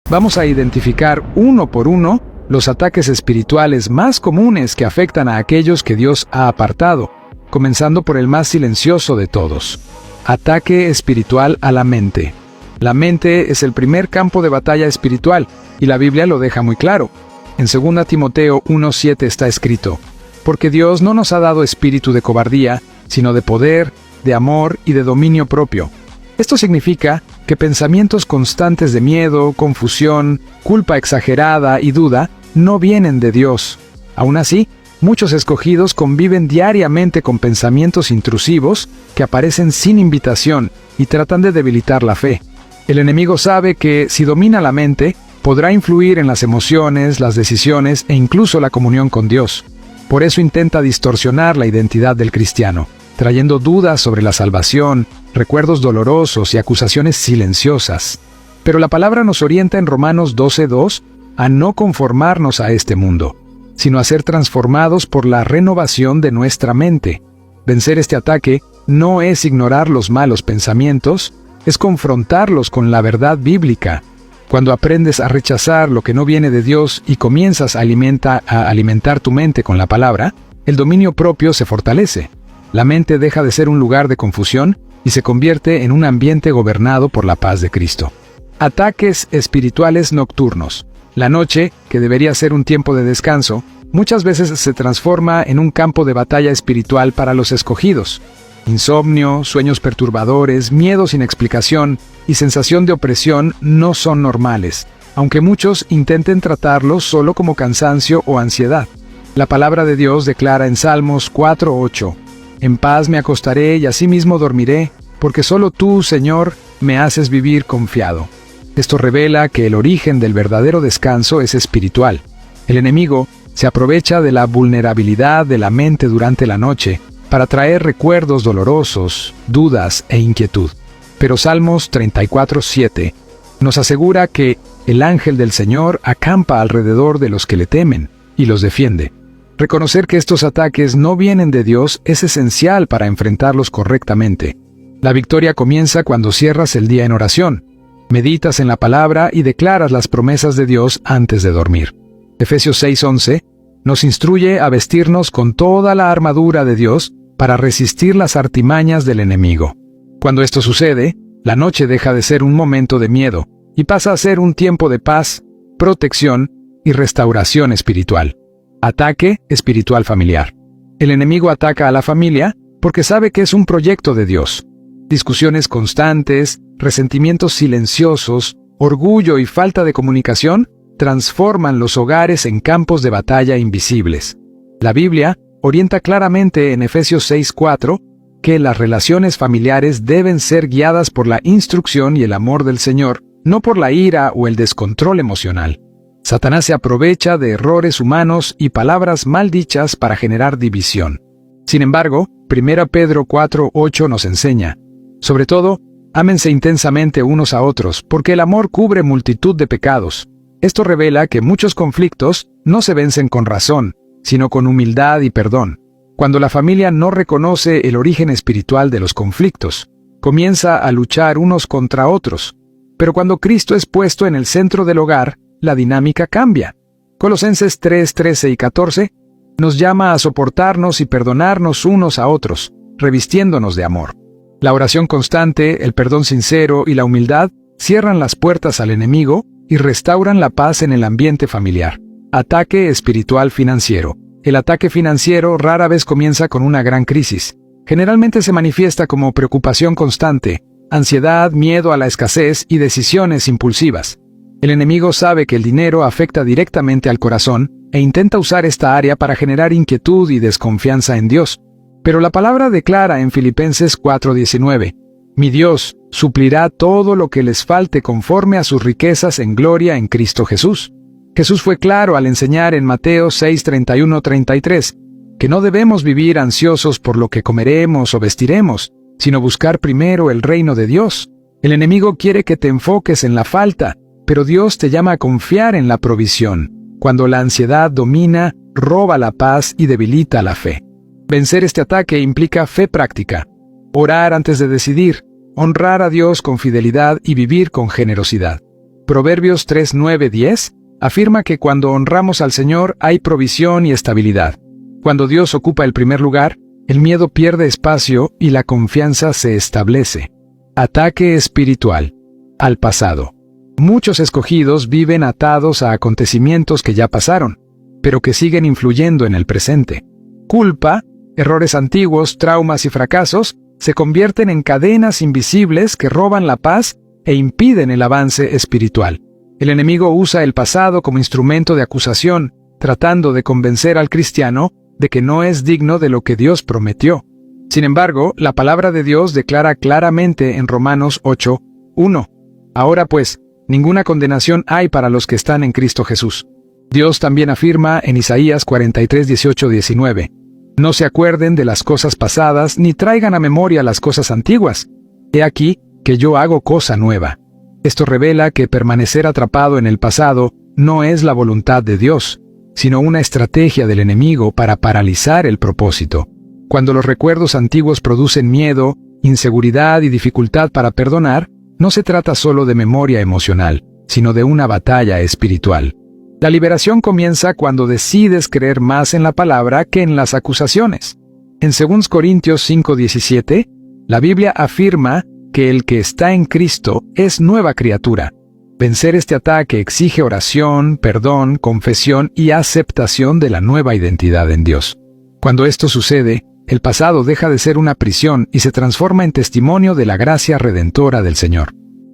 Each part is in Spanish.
Vamos a identificar uno por uno los ataques espirituales más comunes que afectan a aquellos que Dios ha apartado, comenzando por el más silencioso de todos. Ataque espiritual a la mente. La mente es el primer campo de batalla espiritual, y la Biblia lo deja muy claro. En 2 Timoteo 1:7 está escrito: porque Dios no nos ha dado espíritu de cobardía, sino de poder, de amor y de dominio propio. Esto significa que pensamientos constantes de miedo, confusión, culpa exagerada y duda no vienen de Dios. Aún así, muchos escogidos conviven diariamente con pensamientos intrusivos que aparecen sin invitación y tratan de debilitar la fe. El enemigo sabe que, si domina la mente, podrá influir en las emociones, las decisiones e incluso la comunión con Dios. Por eso intenta distorsionar la identidad del cristiano, trayendo dudas sobre la salvación, recuerdos dolorosos y acusaciones silenciosas. Pero la palabra nos orienta en Romanos 12:2 a no conformarnos a este mundo, sino a ser transformados por la renovación de nuestra mente. Vencer este ataque no es ignorar los malos pensamientos, es confrontarlos con la verdad bíblica. Cuando aprendes a rechazar lo que no viene de Dios y comienzas a alimentar tu mente con la palabra, el dominio propio se fortalece. La mente deja de ser un lugar de confusión y se convierte en un ambiente gobernado por la paz de Cristo. Ataques espirituales nocturnos. La noche, que debería ser un tiempo de descanso, muchas veces se transforma en un campo de batalla espiritual para los escogidos. Insomnio, sueños perturbadores, miedo sin explicación y sensación de opresión no son normales, aunque muchos intenten tratarlos solo como cansancio o ansiedad. La palabra de Dios declara en Salmos 4:8: en paz me acostaré y asimismo dormiré, porque solo tú, Señor, me haces vivir confiado. Esto revela que el origen del verdadero descanso es espiritual. El enemigo se aprovecha de la vulnerabilidad de la mente durante la noche para traer recuerdos dolorosos, dudas e inquietud. Pero Salmos 34:7 nos asegura que el ángel del Señor acampa alrededor de los que le temen y los defiende. Reconocer que estos ataques no vienen de Dios es esencial para enfrentarlos correctamente. La victoria comienza cuando cierras el día en oración, meditas en la palabra y declaras las promesas de Dios antes de dormir. Efesios 6:11 nos instruye a vestirnos con toda la armadura de Dios para resistir las artimañas del enemigo. Cuando esto sucede, la noche deja de ser un momento de miedo y pasa a ser un tiempo de paz, protección y restauración espiritual. Ataque espiritual familiar. El enemigo ataca a la familia porque sabe que es un proyecto de Dios. Discusiones constantes, resentimientos silenciosos, orgullo y falta de comunicación transforman los hogares en campos de batalla invisibles. La Biblia orienta claramente en Efesios 6:4 que las relaciones familiares deben ser guiadas por la instrucción y el amor del Señor, no por la ira o el descontrol emocional. Satanás se aprovecha de errores humanos y palabras mal dichas para generar división. Sin embargo, 1 Pedro 4:8 nos enseña: sobre todo, ámense intensamente unos a otros, porque el amor cubre multitud de pecados. Esto revela que muchos conflictos no se vencen con razón, sino con humildad y perdón. Cuando la familia no reconoce el origen espiritual de los conflictos, comienza a luchar unos contra otros. Pero cuando Cristo es puesto en el centro del hogar, la dinámica cambia. Colosenses 3:13 y 14 nos llama a soportarnos y perdonarnos unos a otros, revistiéndonos de amor. La oración constante, el perdón sincero y la humildad cierran las puertas al enemigo y restauran la paz en el ambiente familiar. Ataque espiritual financiero. El ataque financiero rara vez comienza con una gran crisis. Generalmente se manifiesta como preocupación constante, ansiedad, miedo a la escasez y decisiones impulsivas. El enemigo sabe que el dinero afecta directamente al corazón e intenta usar esta área para generar inquietud y desconfianza en Dios. Pero la palabra declara en Filipenses 4:19: mi Dios suplirá todo lo que les falte conforme a sus riquezas en gloria en Cristo Jesús. Jesús fue claro al enseñar en Mateo 6:31-33 que no debemos vivir ansiosos por lo que comeremos o vestiremos, sino buscar primero el reino de Dios. El enemigo quiere que te enfoques en la falta, pero Dios te llama a confiar en la provisión. Cuando la ansiedad domina, roba la paz y debilita la fe. Vencer este ataque implica fe práctica. Orar antes de decidir, honrar a Dios con fidelidad y vivir con generosidad. Proverbios 3, 9, 10 afirma que cuando honramos al Señor hay provisión y estabilidad. Cuando Dios ocupa el primer lugar, el miedo pierde espacio y la confianza se establece. Ataque espiritual. Al pasado. Muchos escogidos viven atados a acontecimientos que ya pasaron, pero que siguen influyendo en el presente. Culpa, errores antiguos, traumas y fracasos se convierten en cadenas invisibles que roban la paz e impiden el avance espiritual. El enemigo usa el pasado como instrumento de acusación, tratando de convencer al cristiano de que no es digno de lo que Dios prometió. Sin embargo, la palabra de Dios declara claramente en Romanos 8, 1. Ahora pues, ninguna condenación hay para los que están en Cristo Jesús. Dios también afirma en Isaías 43, 18, 19. No se acuerden de las cosas pasadas, ni traigan a memoria las cosas antiguas. He aquí que yo hago cosa nueva. Esto revela que permanecer atrapado en el pasado no es la voluntad de Dios, sino una estrategia del enemigo para paralizar el propósito. Cuando los recuerdos antiguos producen miedo, inseguridad y dificultad para perdonar, no se trata solo de memoria emocional, sino de una batalla espiritual. La liberación comienza cuando decides creer más en la palabra que en las acusaciones. En 2 Corintios 5:17, la Biblia afirma que el que está en Cristo es nueva criatura. Vencer este ataque exige oración, perdón, confesión y aceptación de la nueva identidad en Dios. Cuando esto sucede, el pasado deja de ser una prisión y se transforma en testimonio de la gracia redentora del Señor.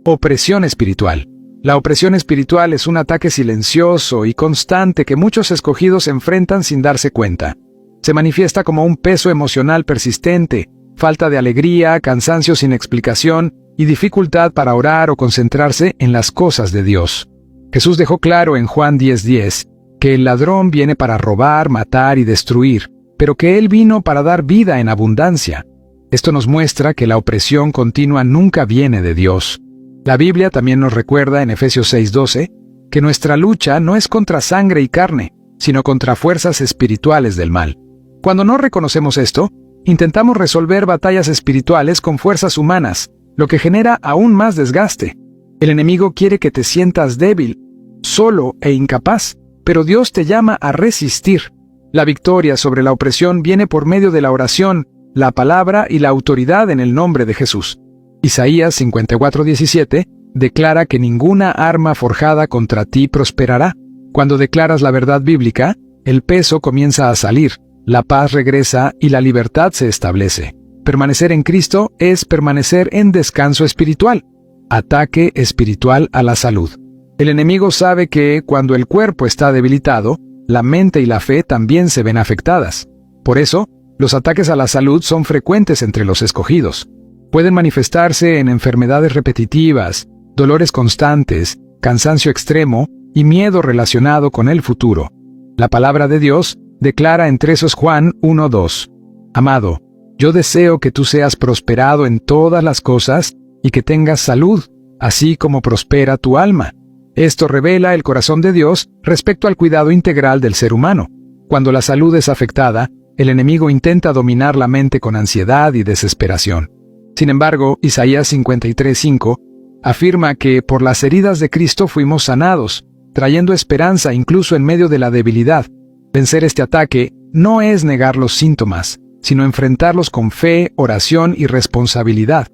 Opresión espiritual. La opresión espiritual es un ataque silencioso y constante que muchos escogidos enfrentan sin darse cuenta. Se manifiesta como un peso emocional persistente, falta de alegría, cansancio sin explicación y dificultad para orar o concentrarse en las cosas de Dios. Jesús dejó claro en Juan 10:10 que el ladrón viene para robar, matar y destruir, pero que Él vino para dar vida en abundancia. Esto nos muestra que la opresión continua nunca viene de Dios. La Biblia también nos recuerda en Efesios 6:12 que nuestra lucha no es contra sangre y carne, sino contra fuerzas espirituales del mal. Cuando no reconocemos esto, intentamos resolver batallas espirituales con fuerzas humanas, lo que genera aún más desgaste. El enemigo quiere que te sientas débil, solo e incapaz, pero Dios te llama a resistir. La victoria sobre la opresión viene por medio de la oración, la palabra y la autoridad en el nombre de Jesús. Isaías 54:17 declara que ninguna arma forjada contra ti prosperará. Cuando declaras la verdad bíblica, el peso comienza a salir, la paz regresa y la libertad se establece. Permanecer en Cristo es permanecer en descanso espiritual. Ataque espiritual a la salud. El enemigo sabe que, cuando el cuerpo está debilitado, la mente y la fe también se ven afectadas. Por eso, los ataques a la salud son frecuentes entre los escogidos. Pueden manifestarse en enfermedades repetitivas, dolores constantes, cansancio extremo y miedo relacionado con el futuro. La palabra de Dios declara en 3 Juan 1:2: Amado, yo deseo que tú seas prosperado en todas las cosas y que tengas salud, así como prospera tu alma. Esto revela el corazón de Dios respecto al cuidado integral del ser humano. Cuando la salud es afectada, el enemigo intenta dominar la mente con ansiedad y desesperación. Sin embargo, Isaías 53:5 afirma que por las heridas de Cristo fuimos sanados, trayendo esperanza incluso en medio de la debilidad. Vencer este ataque no es negar los síntomas, sino enfrentarlos con fe, oración y responsabilidad.